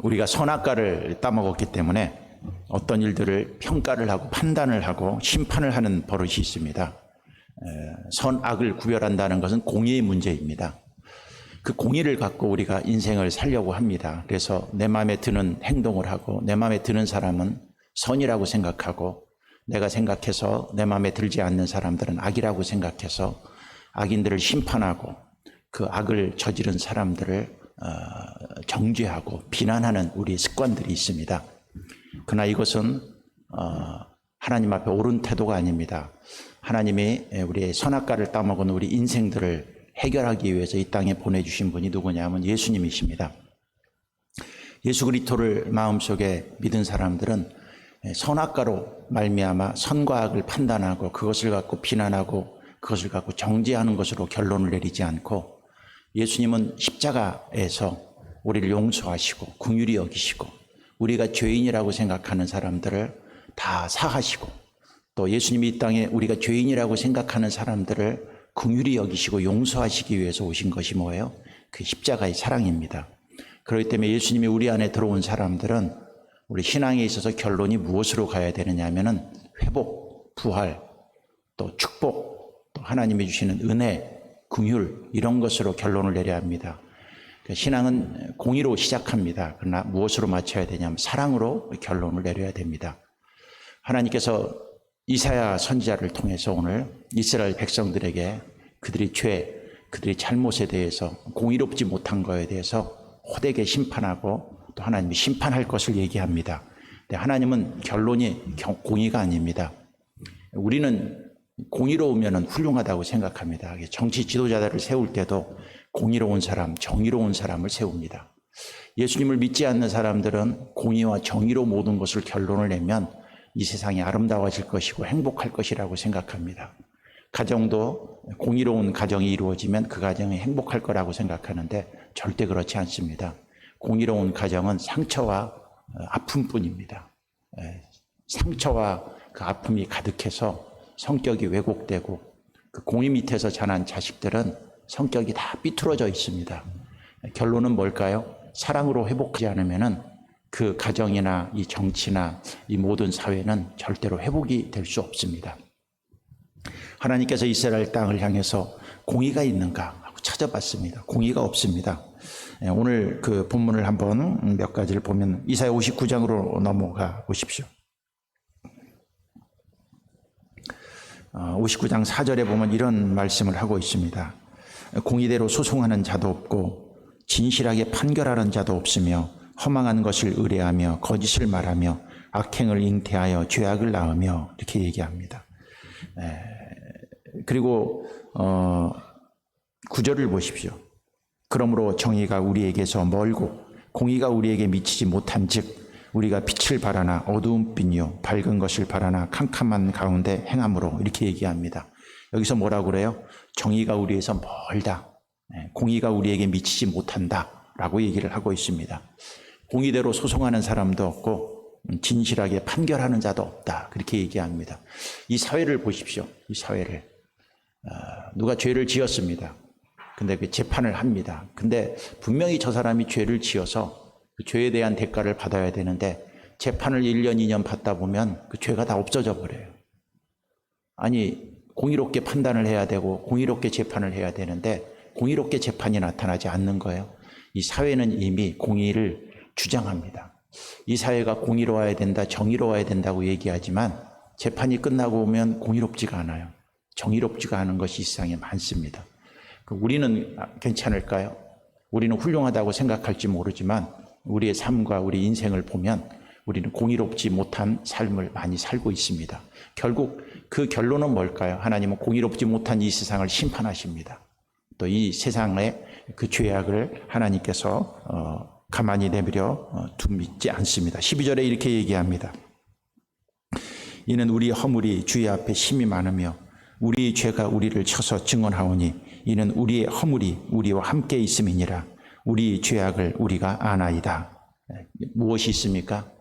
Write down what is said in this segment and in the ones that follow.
우리가 선악과를 따먹었기 때문에 어떤 일들을 평가를 하고 판단을 하고 심판을 하는 버릇이 있습니다. 선악을 구별한다는 것은 공의의 문제입니다. 그 공의를 갖고 우리가 인생을 살려고 합니다. 그래서 내 마음에 드는 행동을 하고 내 마음에 드는 사람은 선이라고 생각하고 내가 생각해서 내 마음에 들지 않는 사람들은 악이라고 생각해서 악인들을 심판하고 그 악을 저지른 사람들을 정죄하고 비난하는 우리 습관들이 있습니다. 그러나 이것은 하나님 앞에 옳은 태도가 아닙니다. 하나님이 우리의 선악과를 따먹은 우리 인생들을 해결하기 위해서 이 땅에 보내주신 분이 누구냐면 예수님이십니다. 예수 그리스도를 마음속에 믿은 사람들은 선악과로 말미암아 선과 악을 판단하고 그것을 갖고 비난하고 그것을 갖고 정죄하는 것으로 결론을 내리지 않고 예수님은 십자가에서 우리를 용서하시고 긍휼히 여기시고 우리가 죄인이라고 생각하는 사람들을 다 사하시고 또 예수님이 이 땅에 우리가 죄인이라고 생각하는 사람들을 긍휼히 여기시고 용서하시기 위해서 오신 것이 뭐예요? 그 십자가의 사랑입니다. 그렇기 때문에 예수님이 우리 안에 들어온 사람들은 우리 신앙에 있어서 결론이 무엇으로 가야 되느냐 하면은 회복, 부활, 또 축복, 또 하나님이 주시는 은혜, 긍휼 이런 것으로 결론을 내려야 합니다. 신앙은 공의로 시작합니다. 그러나 무엇으로 마쳐야 되냐면 사랑으로 결론을 내려야 됩니다. 하나님께서 이사야 선지자를 통해서 오늘 이스라엘 백성들에게 그들의 죄, 그들의 잘못에 대해서 공의롭지 못한 것에 대해서 호되게 심판하고 또 하나님이 심판할 것을 얘기합니다. 근데 하나님은 결론이 공의가 아닙니다. 우리는 공의로우면 훌륭하다고 생각합니다. 정치 지도자들을 세울 때도 공의로운 사람, 정의로운 사람을 세웁니다. 예수님을 믿지 않는 사람들은 공의와 정의로 모든 것을 결론을 내면 이 세상이 아름다워질 것이고 행복할 것이라고 생각합니다. 가정도 공의로운 가정이 이루어지면 그 가정이 행복할 거라고 생각하는데 절대 그렇지 않습니다. 공의로운 가정은 상처와 아픔뿐입니다. 상처와 그 아픔이 가득해서 성격이 왜곡되고 그 공의 밑에서 자란 자식들은 성격이 다 삐뚤어져 있습니다. 결론은 뭘까요? 사랑으로 회복하지 않으면은 그 가정이나 이 정치나 이 모든 사회는 절대로 회복이 될 수 없습니다. 하나님께서 이스라엘 땅을 향해서 공의가 있는가 하고 찾아봤습니다. 공의가 없습니다. 오늘 그 본문을 한번 몇 가지를 보면 이사야 59장으로 넘어가 보십시오. 59장 4절에 보면 이런 말씀을 하고 있습니다. 공의대로 소송하는 자도 없고 진실하게 판결하는 자도 없으며 허망한 것을 의뢰하며 거짓을 말하며 악행을 잉태하여 죄악을 낳으며 이렇게 얘기합니다. 그리고 9절을 보십시오. 그러므로 정의가 우리에게서 멀고 공의가 우리에게 미치지 못한즉 우리가 빛을 바라나 어두운 빛이요 밝은 것을 바라나 캄캄한 가운데 행함으로 이렇게 얘기합니다. 여기서 뭐라고 그래요? 정의가 우리에서 멀다. 공의가 우리에게 미치지 못한다라고 얘기를 하고 있습니다. 공의대로 소송하는 사람도 없고 진실하게 판결하는 자도 없다. 그렇게 얘기합니다. 이 사회를 보십시오. 이 사회를. 누가 죄를 지었습니다. 근데 그 재판을 합니다. 근데 분명히 저 사람이 죄를 지어서 그 죄에 대한 대가를 받아야 되는데 재판을 1년, 2년 받다 보면 그 죄가 다 없어져 버려요. 아니 공의롭게 판단을 해야 되고 공의롭게 재판을 해야 되는데 공의롭게 재판이 나타나지 않는 거예요. 이 사회는 이미 공의를 주장합니다. 이 사회가 공의로워야 된다, 정의로워야 된다고 얘기하지만 재판이 끝나고 오면 공의롭지가 않아요. 정의롭지가 않은 것이 이 세상에 많습니다. 우리는 괜찮을까요? 우리는 훌륭하다고 생각할지 모르지만 우리의 삶과 우리 인생을 보면 우리는 공의롭지 못한 삶을 많이 살고 있습니다. 결국 그 결론은 뭘까요? 하나님은 공의롭지 못한 이 세상을 심판하십니다. 또 이 세상의 그 죄악을 하나님께서 가만히 내버려 두지 않습니다. 12절에 이렇게 얘기합니다. 이는 우리 허물이 주의 앞에 심히 많으며 우리 죄가 우리를 쳐서 증언하오니 이는 우리의 허물이 우리와 함께 있음이니라. 우리 죄악을 우리가 아나이다. 무엇이 있습니까?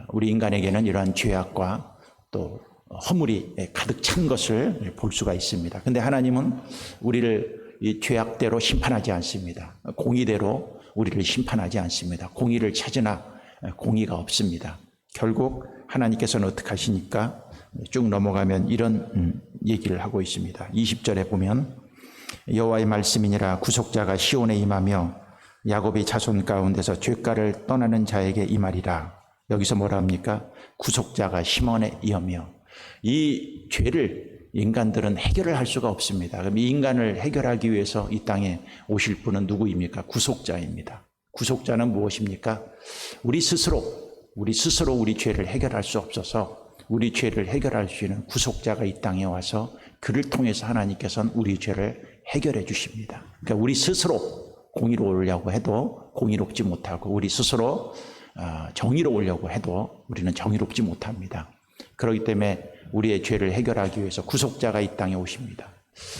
우리 인간에게는 이러한 죄악과 또 허물이 가득 찬 것을 볼 수가 있습니다. 근데 하나님은 우리를 이 죄악대로 심판하지 않습니다. 공의대로 우리를 심판하지 않습니다. 공의를 찾으나 공의가 없습니다. 결국 하나님께서는 어떻게 하시니까 쭉 넘어가면 이런 얘기를 하고 있습니다. 20절에 보면 여호와의 말씀이니라 구속자가 시온에 임하며 야곱의 자손 가운데서 죄가를 떠나는 자에게 임하리라. 여기서 뭐라 합니까? 구속자가 시몬에 임하며, 이 죄를 인간들은 해결을 할 수가 없습니다. 그럼 이 인간을 해결하기 위해서 이 땅에 오실 분은 누구입니까? 구속자입니다. 구속자는 무엇입니까? 우리 스스로 우리 죄를 해결할 수 없어서 우리 죄를 해결할 수 있는 구속자가 이 땅에 와서 그를 통해서 하나님께서는 우리 죄를 해결해 주십니다. 그러니까 우리 스스로 공의로우려고 해도 공의롭지 못하고, 우리 스스로 정의로우려고 해도 우리는 정의롭지 못합니다. 그렇기 때문에 우리의 죄를 해결하기 위해서 구속자가 이 땅에 오십니다.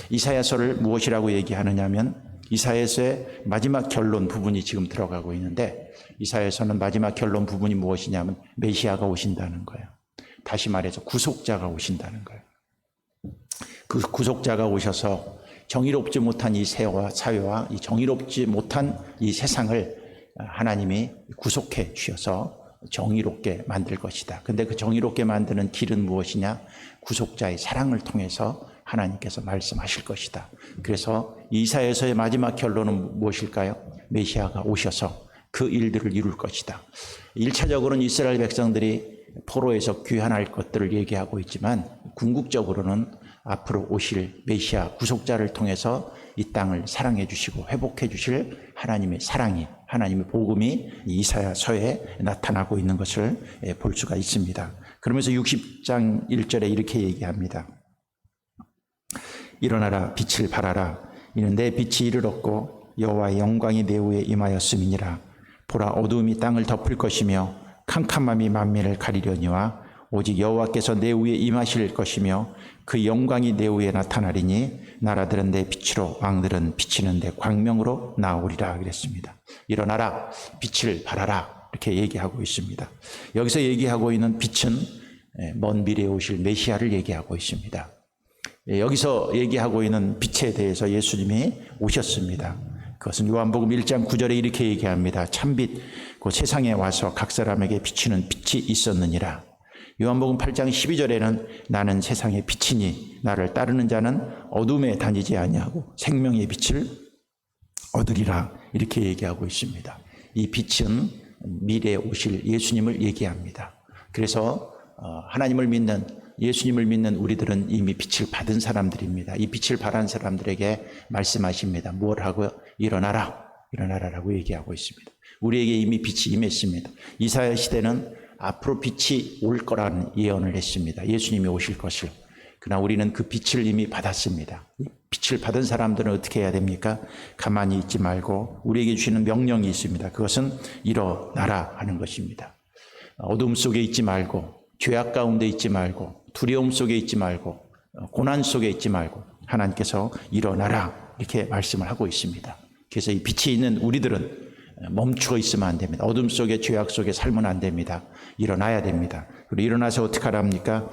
이사야서를 무엇이라고 얘기하느냐면, 이사야서의 마지막 결론 부분이 지금 들어가고 있는데, 이사야서는 마지막 결론 부분이 무엇이냐면 메시아가 오신다는 거예요. 다시 말해서 구속자가 오신다는 거예요. 그 구속자가 오셔서 정의롭지 못한 이 사회와 이 정의롭지 못한 이 세상을 하나님이 구속해 주셔서 정의롭게 만들 것이다. 근데 그 정의롭게 만드는 길은 무엇이냐? 구속자의 사랑을 통해서 하나님께서 말씀하실 것이다. 그래서 이사야서의 마지막 결론은 무엇일까요? 메시아가 오셔서 그 일들을 이룰 것이다. 1차적으로는 이스라엘 백성들이 포로에서 귀환할 것들을 얘기하고 있지만, 궁극적으로는 앞으로 오실 메시아 구속자를 통해서 이 땅을 사랑해 주시고 회복해 주실 하나님의 사랑이, 하나님의 복음이 이사야서에 나타나고 있는 것을 볼 수가 있습니다. 그러면서 60장 1절에 이렇게 얘기합니다. 일어나라, 빛을 발하라. 이는 내 빛이 이르렀고 여호와의 영광이 내 위에 임하였음이니라. 보라, 어두움이 땅을 덮을 것이며 캄캄함이 만민을 가리려니와 오직 여호와께서 내 위에 임하실 것이며 그 영광이 내 위에 나타나리니 나라들은 내 빛으로 왕들은 비치는 내 광명으로 나오리라 그랬습니다. 일어나라, 빛을 발하라, 이렇게 얘기하고 있습니다. 여기서 얘기하고 있는 빛은 먼 미래에 오실 메시아를 얘기하고 있습니다. 여기서 얘기하고 있는 빛에 대해서 예수님이 오셨습니다. 그것은 요한복음 1장 9절에 이렇게 얘기합니다. 참빛, 그 세상에 와서 각 사람에게 비추는 빛이 있었느니라. 요한복음 8장 12절에는 나는 세상의 빛이니 나를 따르는 자는 어둠에 다니지 아니하고 생명의 빛을 얻으리라, 이렇게 얘기하고 있습니다. 이 빛은 미래에 오실 예수님을 얘기합니다. 그래서 하나님을 믿는, 예수님을 믿는 우리들은 이미 빛을 받은 사람들입니다. 이 빛을 발한 사람들에게 말씀하십니다. 뭘 하고요? 일어나라, 일어나라라고 얘기하고 있습니다. 우리에게 이미 빛이 임했습니다. 이사야 시대는 앞으로 빛이 올 거라는 예언을 했습니다. 예수님이 오실 것을. 그러나 우리는 그 빛을 이미 받았습니다. 빛을 받은 사람들은 어떻게 해야 됩니까? 가만히 있지 말고 우리에게 주시는 명령이 있습니다. 그것은 일어나라 하는 것입니다. 어둠 속에 있지 말고, 죄악 가운데 있지 말고, 두려움 속에 있지 말고, 고난 속에 있지 말고 하나님께서 일어나라, 이렇게 말씀을 하고 있습니다. 그래서 이 빛이 있는 우리들은 멈추어 있으면 안 됩니다. 어둠 속에, 죄악 속에 살면 안 됩니다. 일어나야 됩니다. 그리고 일어나서 어떻게 하랍니까?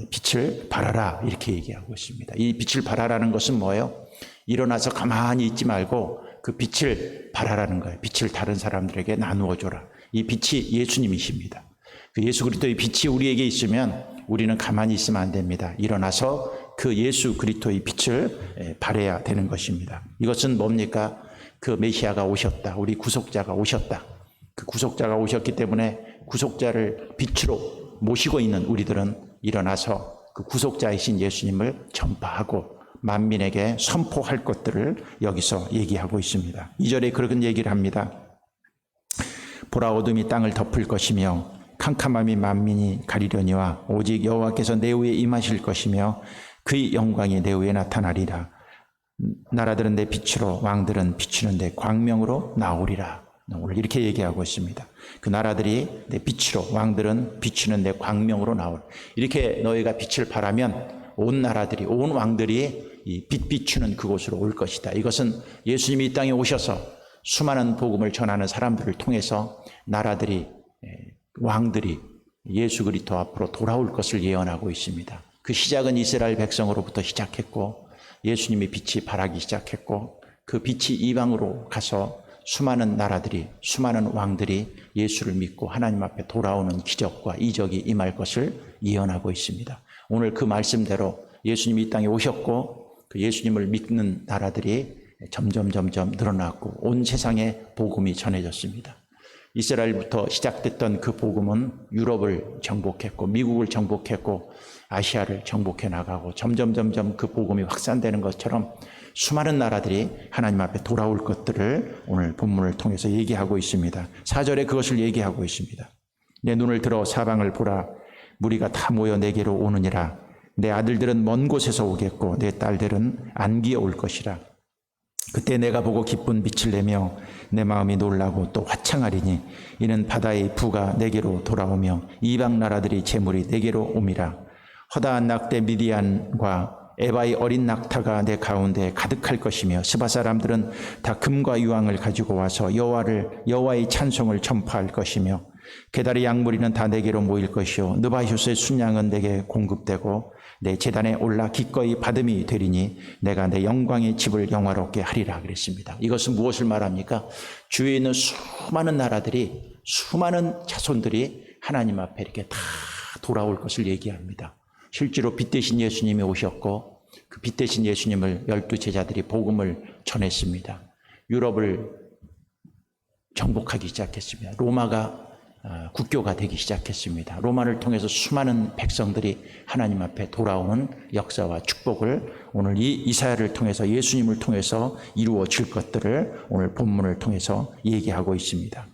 빛을 발하라, 이렇게 얘기하고 있습니다. 이 빛을 발하라는 것은 뭐예요? 일어나서 가만히 있지 말고 그 빛을 발하라는 거예요. 빛을 다른 사람들에게 나누어 줘라. 이 빛이 예수님이십니다. 그 예수 그리스도의 빛이 우리에게 있으면 우리는 가만히 있으면 안 됩니다. 일어나서 그 예수 그리스도의 빛을 발해야 되는 것입니다. 이것은 뭡니까? 그 메시아가 오셨다. 우리 구속자가 오셨다. 그 구속자가 오셨기 때문에 구속자를 빛으로 모시고 있는 우리들은 일어나서 그 구속자이신 예수님을 전파하고 만민에게 선포할 것들을 여기서 얘기하고 있습니다. 2절에 그런 얘기를 합니다. 보라, 어둠이 땅을 덮을 것이며 캄캄함이 만민이 가리려니와 오직 여호와께서 내 위에 임하실 것이며 그의 영광이 내 위에 나타나리라. 나라들은 내 빛으로 왕들은 비추는 내 광명으로 나오리라. 오늘 이렇게 얘기하고 있습니다. 그 나라들이 내 빛으로, 왕들은 비추는 내 광명으로 나올. 이렇게 너희가 빛을 발하면 온 나라들이, 온 왕들이 이 빛 비추는 그곳으로 올 것이다. 이것은 예수님이 이 땅에 오셔서 수많은 복음을 전하는 사람들을 통해서 나라들이, 왕들이 예수 그리스도 앞으로 돌아올 것을 예언하고 있습니다. 그 시작은 이스라엘 백성으로부터 시작했고 예수님의 빛이 발하기 시작했고 그 빛이 이방으로 가서 수많은 나라들이, 수많은 왕들이 예수를 믿고 하나님 앞에 돌아오는 기적과 이적이 임할 것을 예언하고 있습니다. 오늘 그 말씀대로 예수님이 이 땅에 오셨고 그 예수님을 믿는 나라들이 점점 늘어났고 온 세상에 복음이 전해졌습니다. 이스라엘부터 시작됐던 그 복음은 유럽을 정복했고 미국을 정복했고 아시아를 정복해 나가고 점점 그 복음이 확산되는 것처럼 수많은 나라들이 하나님 앞에 돌아올 것들을 오늘 본문을 통해서 얘기하고 있습니다. 4절에 그것을 얘기하고 있습니다. 내 눈을 들어 사방을 보라. 무리가 다 모여 내게로 오느니라. 내 아들들은 먼 곳에서 오겠고 내 딸들은 안기에 올 것이라. 그때 내가 보고 기쁜 빛을 내며 내 마음이 놀라고 또 화창하리니 이는 바다의 부가 내게로 돌아오며 이방 나라들이 재물이 내게로 옴이라. 허다한 낙대 미디안과 에바의 어린 낙타가 내 가운데 가득할 것이며 스바 사람들은 다 금과 유황을 가지고 와서 여호와의 찬송을 전파할 것이며 게달의 양무리는 다 내게로 모일 것이요 느바효스의 순양은 내게 공급되고 내 제단에 올라 기꺼이 받음이 되리니 내가 내 영광의 집을 영화롭게 하리라 그랬습니다. 이것은 무엇을 말합니까? 주위에 있는 수많은 나라들이, 수많은 자손들이 하나님 앞에 이렇게 다 돌아올 것을 얘기합니다. 실제로 빛 대신 예수님이 오셨고 그 빛 대신 예수님을 12 제자들이 복음을 전했습니다. 유럽을 정복하기 시작했습니다. 로마가 국교가 되기 시작했습니다. 로마를 통해서 수많은 백성들이 하나님 앞에 돌아오는 역사와 축복을 오늘 이 이사야를 통해서 예수님을 통해서 이루어질 것들을 오늘 본문을 통해서 얘기하고 있습니다.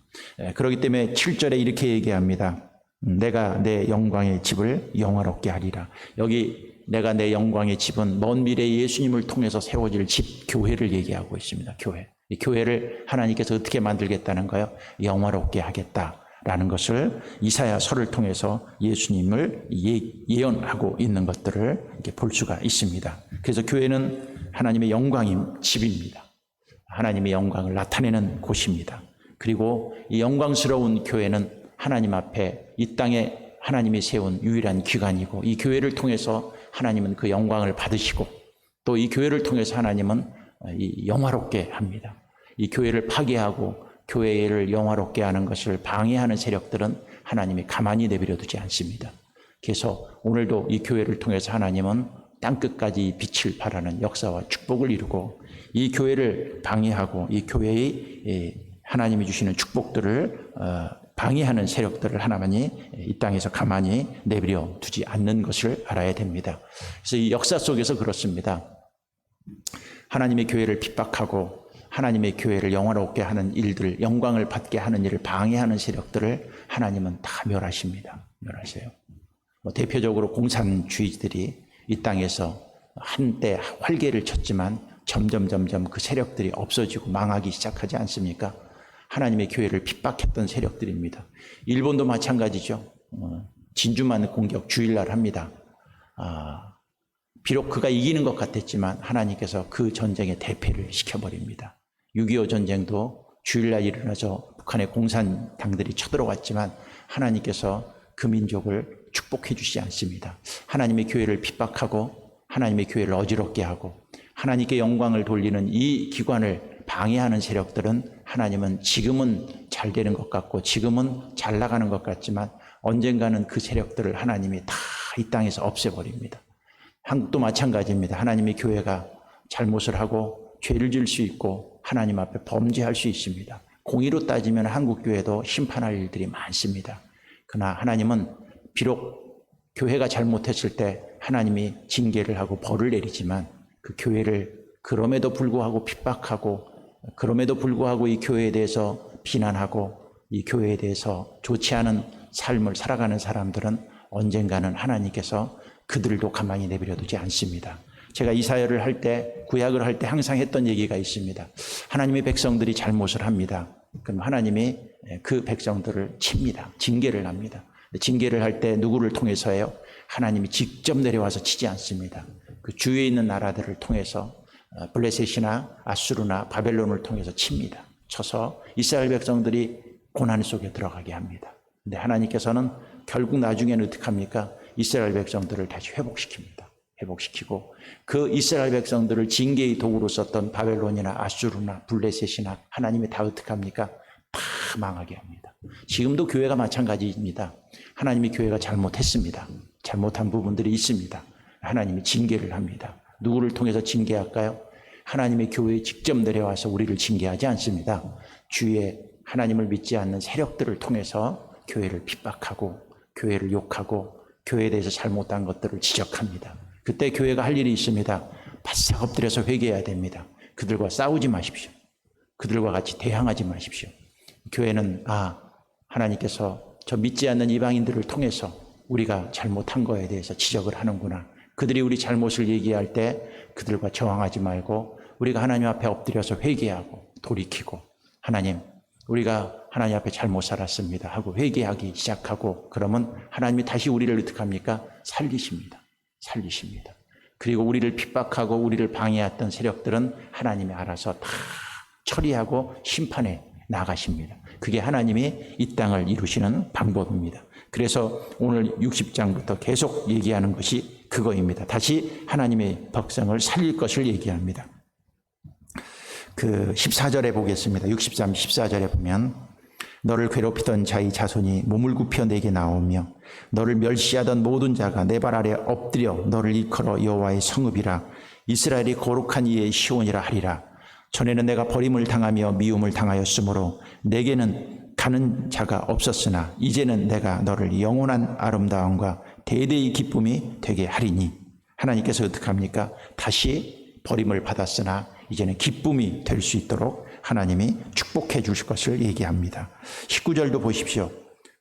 그렇기 때문에 7절에 이렇게 얘기합니다. 내가 내 영광의 집을 영화롭게 하리라. 여기 내가 내 영광의 집은 먼 미래에 예수님을 통해서 세워질 집, 교회를 얘기하고 있습니다. 교회. 이 교회를 하나님께서 어떻게 만들겠다는 거예요? 영화롭게 하겠다라는 것을 이사야서를 통해서 예수님을 예언하고 있는 것들을 이렇게 볼 수가 있습니다. 그래서 교회는 하나님의 영광인 집입니다. 하나님의 영광을 나타내는 곳입니다. 그리고 이 영광스러운 교회는 하나님 앞에 이 땅에 하나님이 세운 유일한 기관이고 이 교회를 통해서 하나님은 그 영광을 받으시고 또 이 교회를 통해서 하나님은 영화롭게 합니다. 이 교회를 파괴하고 교회를 영화롭게 하는 것을 방해하는 세력들은 하나님이 가만히 내버려 두지 않습니다. 그래서 오늘도 이 교회를 통해서 하나님은 땅끝까지 빛을 발하는 역사와 축복을 이루고 이 교회를 방해하고 이 교회의 하나님이 주시는 축복들을 방해하는 세력들을 하나님이 이 땅에서 가만히 내버려 두지 않는 것을 알아야 됩니다. 그래서 이 역사 속에서 그렇습니다. 하나님의 교회를 핍박하고 하나님의 교회를 영화롭게 하는 일들, 영광을 받게 하는 일을 방해하는 세력들을 하나님은 다 멸하십니다. 멸하세요. 대표적으로 공산주의들이 이 땅에서 한때 활개를 쳤지만 점점 그 세력들이 없어지고 망하기 시작하지 않습니까? 하나님의 교회를 핍박했던 세력들입니다. 일본도 마찬가지죠. 진주만 공격 주일날 합니다. 비록 그가 이기는 것 같았지만 하나님께서 그 전쟁에 대패를 시켜버립니다. 6.25 전쟁도 주일날 일어나서 북한의 공산당들이 쳐들어왔지만 하나님께서 그 민족을 축복해 주시지 않습니다. 하나님의 교회를 핍박하고 하나님의 교회를 어지럽게 하고 하나님께 영광을 돌리는 이 기관을 방해하는 세력들은 하나님은 지금은 잘 되는 것 같고 지금은 잘 나가는 것 같지만 언젠가는 그 세력들을 하나님이 다 이 땅에서 없애버립니다. 한국도 마찬가지입니다. 하나님의 교회가 잘못을 하고 죄를 지을 수 있고 하나님 앞에 범죄할 수 있습니다. 공의로 따지면 한국 교회도 심판할 일들이 많습니다. 그러나 하나님은 비록 교회가 잘못했을 때 하나님이 징계를 하고 벌을 내리지만 그 교회를 그럼에도 불구하고 핍박하고 그럼에도 불구하고 이 교회에 대해서 비난하고 이 교회에 대해서 좋지 않은 삶을 살아가는 사람들은 언젠가는 하나님께서 그들도 가만히 내버려 두지 않습니다. 제가 이사야를 할 때, 구약을 할 때 항상 했던 얘기가 있습니다. 하나님의 백성들이 잘못을 합니다. 그럼 하나님이 그 백성들을 칩니다. 징계를 합니다. 징계를 할 때 누구를 통해서 해요? 하나님이 직접 내려와서 치지 않습니다. 그 주위에 있는 나라들을 통해서 블레셋이나 아수르나 바벨론을 통해서 칩니다. 쳐서 이스라엘 백성들이 고난 속에 들어가게 합니다. 근데 하나님께서는 결국 나중에는 어떻게 합니까? 이스라엘 백성들을 다시 회복시킵니다. 회복시키고 그 이스라엘 백성들을 징계의 도구로 썼던 바벨론이나 아수르나 블레셋이나 하나님이 다 어떻게 합니까? 다 망하게 합니다. 지금도 교회가 마찬가지입니다. 하나님이 교회가 잘못했습니다. 잘못한 부분들이 있습니다. 하나님이 징계를 합니다. 누구를 통해서 징계할까요? 하나님의 교회에 직접 내려와서 우리를 징계하지 않습니다. 주위에 하나님을 믿지 않는 세력들을 통해서 교회를 핍박하고 교회를 욕하고 교회에 대해서 잘못한 것들을 지적합니다. 그때 교회가 할 일이 있습니다. 바싹 엎드려서 회개해야 됩니다. 그들과 싸우지 마십시오. 그들과 같이 대항하지 마십시오. 교회는 하나님께서 저 믿지 않는 이방인들을 통해서 우리가 잘못한 거에 대해서 지적을 하는구나. 그들이 우리 잘못을 얘기할 때 그들과 저항하지 말고 우리가 하나님 앞에 엎드려서 회개하고 돌이키고 하나님 우리가 하나님 앞에 잘못 살았습니다 하고 회개하기 시작하고 그러면 하나님이 다시 우리를 어떻게 합니까? 살리십니다. 그리고 우리를 핍박하고 우리를 방해했던 세력들은 하나님이 알아서 다 처리하고 심판해 나가십니다. 그게 하나님이 이 땅을 이루시는 방법입니다. 그래서 오늘 60장부터 계속 얘기하는 것이 그거입니다. 다시 하나님의 백성을 살릴 것을 얘기합니다. 그 14절에 보겠습니다. 63, 14절에 보면 너를 괴롭히던 자의 자손이 몸을 굽혀 내게 나오며 너를 멸시하던 모든 자가 내 발 아래 엎드려 너를 일컬어 여호와의 성읍이라 이스라엘이 거룩한 이의 시온이라 하리라. 전에는 내가 버림을 당하며 미움을 당하였으므로 내게는 가는 자가 없었으나 이제는 내가 너를 영원한 아름다움과 대대의 기쁨이 되게 하리니 하나님께서 어떻게 합니까? 다시 버림을 받았으나 이제는 기쁨이 될 수 있도록 하나님이 축복해 주실 것을 얘기합니다. 19절도 보십시오.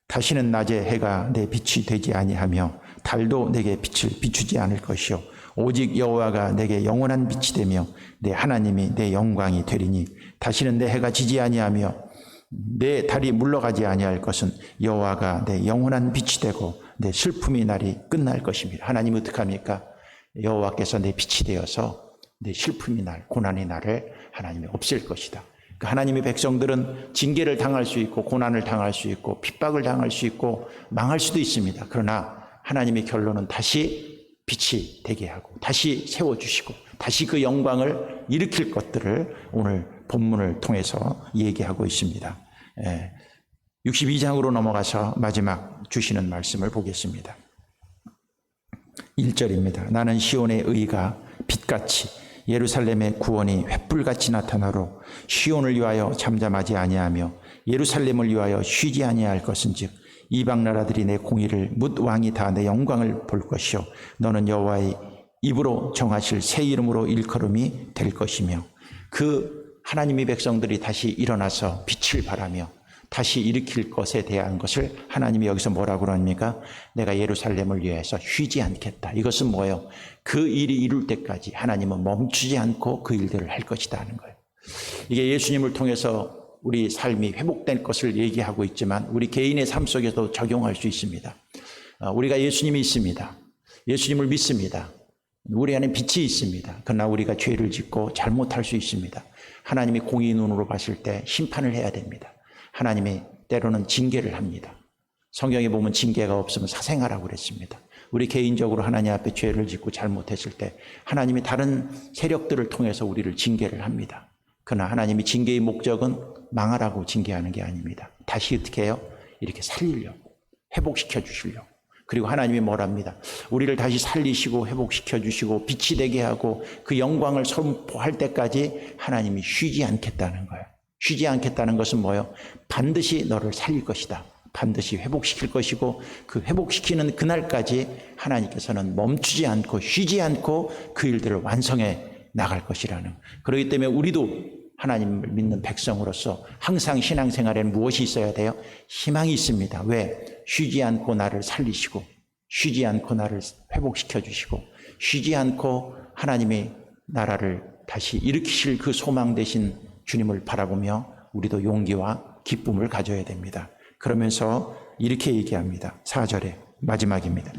다시는 낮에 해가 내 빛이 되지 아니하며 달도 내게 빛을 비추지 않을 것이요 오직 여호와가 내게 영원한 빛이 되며 내 하나님이 내 영광이 되리니 다시는 내 해가 지지 아니하며 내 달이 물러가지 아니할 것은 여호와가 내 영원한 빛이 되고 내 슬픔의 날이 끝날 것입니다. 하나님은 어떻게 합니까? 여호와께서 내 빛이 되어서 내 슬픔의 날, 고난의 날을 하나님이 없앨 것이다. 그 하나님의 백성들은 징계를 당할 수 있고 고난을 당할 수 있고 핍박을 당할 수 있고 망할 수도 있습니다. 그러나 하나님의 결론은 다시 빛이 되게 하고 다시 세워주시고 다시 그 영광을 일으킬 것들을 오늘 본문을 통해서 얘기하고 있습니다. 62장으로 넘어가서 마지막 주시는 말씀을 보겠습니다. 1절입니다. 나는 시온의 의가 빛같이 예루살렘의 구원이 횃불같이 나타나로 시온을 위하여 잠잠하지 아니하며 예루살렘을 위하여 쉬지 아니할 것은즉 이방 나라들이 내 공의를 뭇 왕이 다 내 영광을 볼 것이요 너는 여호와의 입으로 정하실 새 이름으로 일컬음이 될 것이며 그 하나님의 백성들이 다시 일어나서 빛을 발하며 다시 일으킬 것에 대한 것을 하나님이 여기서 뭐라고 그럽니까? 내가 예루살렘을 위해서 쉬지 않겠다. 이것은 뭐예요? 그 일이 이룰 때까지 하나님은 멈추지 않고 그 일들을 할 것이다 하는 거예요. 이게 예수님을 통해서 우리 삶이 회복된 것을 얘기하고 있지만 우리 개인의 삶 속에서도 적용할 수 있습니다. 우리가 예수님이 있습니다. 예수님을 믿습니다. 우리 안에 빛이 있습니다. 그러나 우리가 죄를 짓고 잘못할 수 있습니다. 하나님이 공의 눈으로 봤을 때 심판을 해야 됩니다. 하나님이 때로는 징계를 합니다. 성경에 보면 징계가 없으면 사생하라고 그랬습니다. 우리 개인적으로 하나님 앞에 죄를 짓고 잘못했을 때 하나님이 다른 세력들을 통해서 우리를 징계를 합니다. 그러나 하나님이 징계의 목적은 망하라고 징계하는 게 아닙니다. 다시 어떻게 해요? 이렇게 살리려고, 회복시켜 주시려고. 그리고 하나님이 뭐랍니다. 우리를 다시 살리시고 회복시켜 주시고 빛이 되게 하고 그 영광을 선포할 때까지 하나님이 쉬지 않겠다는 거예요. 쉬지 않겠다는 것은 뭐예요? 반드시 너를 살릴 것이다. 반드시 회복시킬 것이고 그 회복시키는 그날까지 하나님께서는 멈추지 않고 쉬지 않고 그 일들을 완성해 나갈 것이라는. 그렇기 때문에 우리도 하나님을 믿는 백성으로서 항상 신앙생활에는 무엇이 있어야 돼요? 희망이 있습니다. 왜? 쉬지 않고 나를 살리시고 쉬지 않고 나를 회복시켜 주시고 쉬지 않고 하나님의 나라를 다시 일으키실 그 소망 되신 주님을 바라보며 우리도 용기와 기쁨을 가져야 됩니다. 그러면서 이렇게 얘기합니다. 4절에 마지막입니다.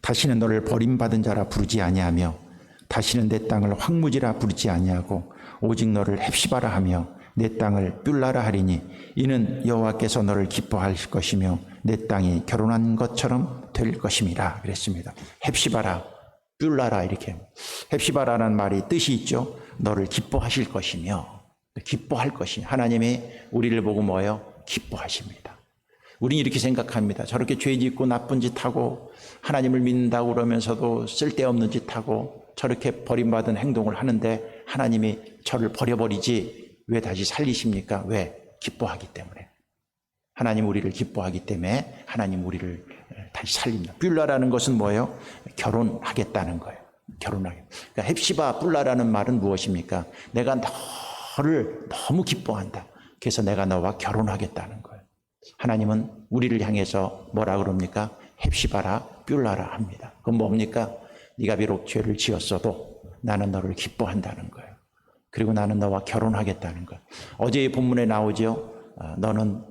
다시는 너를 버림받은 자라 부르지 아니하며 다시는 내 땅을 황무지라 부르지 아니하고 오직 너를 헵시바라 하며 내 땅을 뷸라라 하리니 이는 여호와께서 너를 기뻐하실 것이며 내 땅이 결혼한 것처럼 될 것임이라 그랬습니다. 헵시바라, 뷸라라 이렇게. 헵시바라는 말이 뜻이 있죠. 너를 기뻐하실 것이며, 기뻐할 것이. 하나님이 우리를 보고 뭐예요? 기뻐하십니다. 우리는 이렇게 생각합니다. 저렇게 죄 짓고 나쁜 짓 하고 하나님을 믿는다고 그러면서도 쓸데없는 짓 하고 저렇게 버림받은 행동을 하는데 하나님이 저를 버려버리지 왜 다시 살리십니까? 왜? 기뻐하기 때문에. 하나님 우리를 기뻐하기 때문에 하나님 우리를 다시 살립니다. 뷸라라는 것은 뭐예요? 결혼하겠다는 거예요. 결혼하겠다. 그러니까 헵시바 뿔라라는 말은 무엇입니까? 내가 너를 너무 기뻐한다. 그래서 내가 너와 결혼하겠다는 거예요. 하나님은 우리를 향해서 뭐라 그럽니까? 헵시바라 뷸라라 합니다. 그건 뭡니까? 네가 비록 죄를 지었어도 나는 너를 기뻐한다는 거예요. 그리고 나는 너와 결혼하겠다는 거예요. 어제의 본문에 나오죠. 너는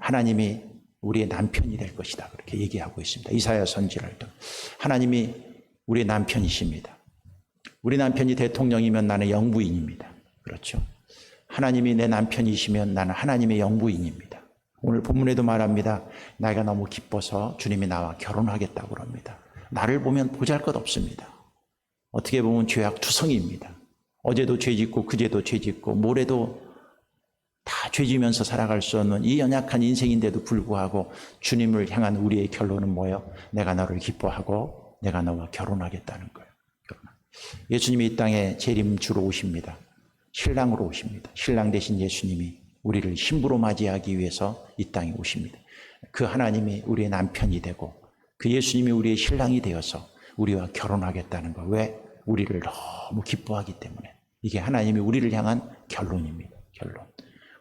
하나님이 우리의 남편이 될 것이다. 그렇게 얘기하고 있습니다. 이사야 선지를 또 하나님이 우리의 남편이십니다. 우리 남편이 대통령이면 나는 영부인입니다. 그렇죠. 하나님이 내 남편이시면 나는 하나님의 영부인입니다. 오늘 본문에도 말합니다. 내가 너무 기뻐서 주님이 나와 결혼하겠다고 그럽니다. 나를 보면 보잘것없습니다. 어떻게 보면 죄악투성이입니다. 어제도 죄짓고 그제도 죄짓고 모레도 다 죄지면서 살아갈 수 없는 이 연약한 인생인데도 불구하고 주님을 향한 우리의 결론은 뭐예요? 내가 너를 기뻐하고 내가 너와 결혼하겠다는 거예요. 예수님이 이 땅에 재림주로 오십니다. 신랑으로 오십니다. 신랑 되신 예수님이 우리를 신부로 맞이하기 위해서 이 땅에 오십니다. 그 하나님이 우리의 남편이 되고 그 예수님이 우리의 신랑이 되어서 우리와 결혼하겠다는 거. 왜? 우리를 너무 기뻐하기 때문에. 이게 하나님이 우리를 향한 결론입니다. 결론.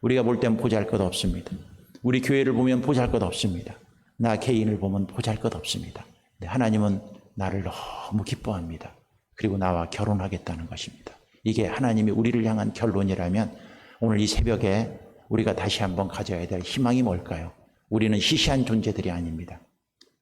우리가 볼 땐 보잘것없습니다. 우리 교회를 보면 보잘것없습니다. 나 개인을 보면 보잘것없습니다. 근데 하나님은 나를 너무 기뻐합니다. 그리고 나와 결혼하겠다는 것입니다. 이게 하나님이 우리를 향한 결론이라면 오늘 이 새벽에 우리가 다시 한번 가져야 될 희망이 뭘까요? 우리는 시시한 존재들이 아닙니다.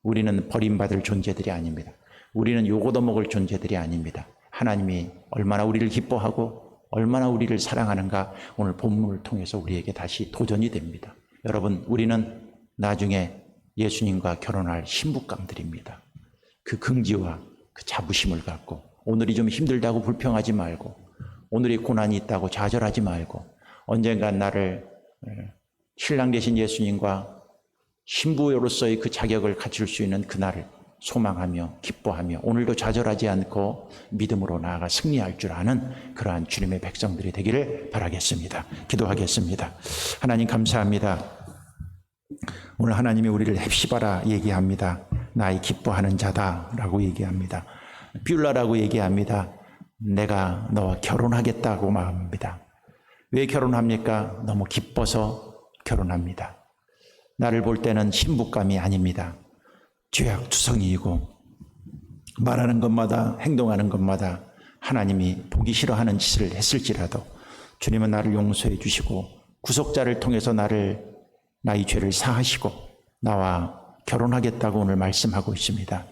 우리는 버림받을 존재들이 아닙니다. 우리는 요거도 먹을 존재들이 아닙니다. 하나님이 얼마나 우리를 기뻐하고 얼마나 우리를 사랑하는가 오늘 본문을 통해서 우리에게 다시 도전이 됩니다. 여러분, 우리는 나중에 예수님과 결혼할 신부감들입니다. 그 긍지와 그 자부심을 갖고 오늘이 좀 힘들다고 불평하지 말고 오늘이 고난이 있다고 좌절하지 말고 언젠가 나를 신랑 되신 예수님과 신부로서의 그 자격을 갖출 수 있는 그날을 소망하며 기뻐하며 오늘도 좌절하지 않고 믿음으로 나아가 승리할 줄 아는 그러한 주님의 백성들이 되기를 바라겠습니다. 기도하겠습니다. 하나님 감사합니다. 오늘 하나님이 우리를 헵시바라 얘기합니다. 나의 기뻐하는 자다라고 얘기합니다. 뷸라라고 얘기합니다. 내가 너와 결혼하겠다고 말합니다. 왜 결혼합니까? 너무 기뻐서 결혼합니다. 나를 볼 때는 신부감이 아닙니다. 죄악투성이이고 말하는 것마다 행동하는 것마다 하나님이 보기 싫어하는 짓을 했을지라도 주님은 나를 용서해 주시고 구속자를 통해서 나의 죄를 사하시고 나와 결혼하겠다고 오늘 말씀하고 있습니다.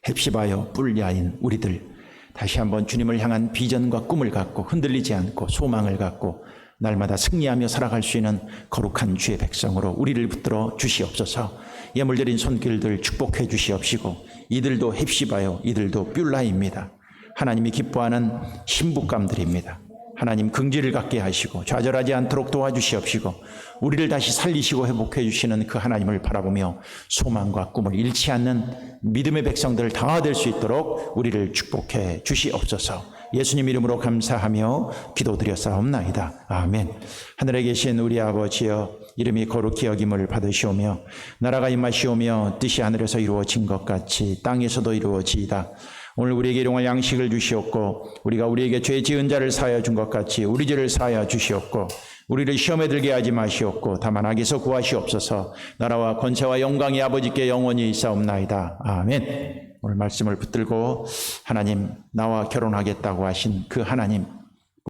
헵시바여 뿔야인 우리들 다시 한번 주님을 향한 비전과 꿈을 갖고 흔들리지 않고 소망을 갖고 날마다 승리하며 살아갈 수 있는 거룩한 주의 백성으로 우리를 붙들어 주시옵소서. 예물드린 손길들 축복해 주시옵시고 이들도 헵시바요 이들도 뷸라입니다. 하나님이 기뻐하는 신부감들입니다. 하나님 긍지를 갖게 하시고 좌절하지 않도록 도와주시옵시고 우리를 다시 살리시고 회복해 주시는 그 하나님을 바라보며 소망과 꿈을 잃지 않는 믿음의 백성들 다 될 수 있도록 우리를 축복해 주시옵소서. 예수님 이름으로 감사하며 기도드렸사옵나이다. 아멘. 하늘에 계신 우리 아버지여 이름이 거룩히 여김을 받으시오며 나라가 임하시오며 뜻이 하늘에서 이루어진 것 같이 땅에서도 이루어지이다. 오늘 우리에게 일용할 양식을 주시옵고 우리가 우리에게 죄 지은 자를 사하여 준 것 같이 우리 죄를 사하여 주시옵고 우리를 시험에 들게 하지 마시옵고 다만 악에서 구하시옵소서. 나라와 권세와 영광이 아버지께 영원히 있사옵나이다. 아멘. 오늘 말씀을 붙들고 하나님 나와 결혼하겠다고 하신 그 하나님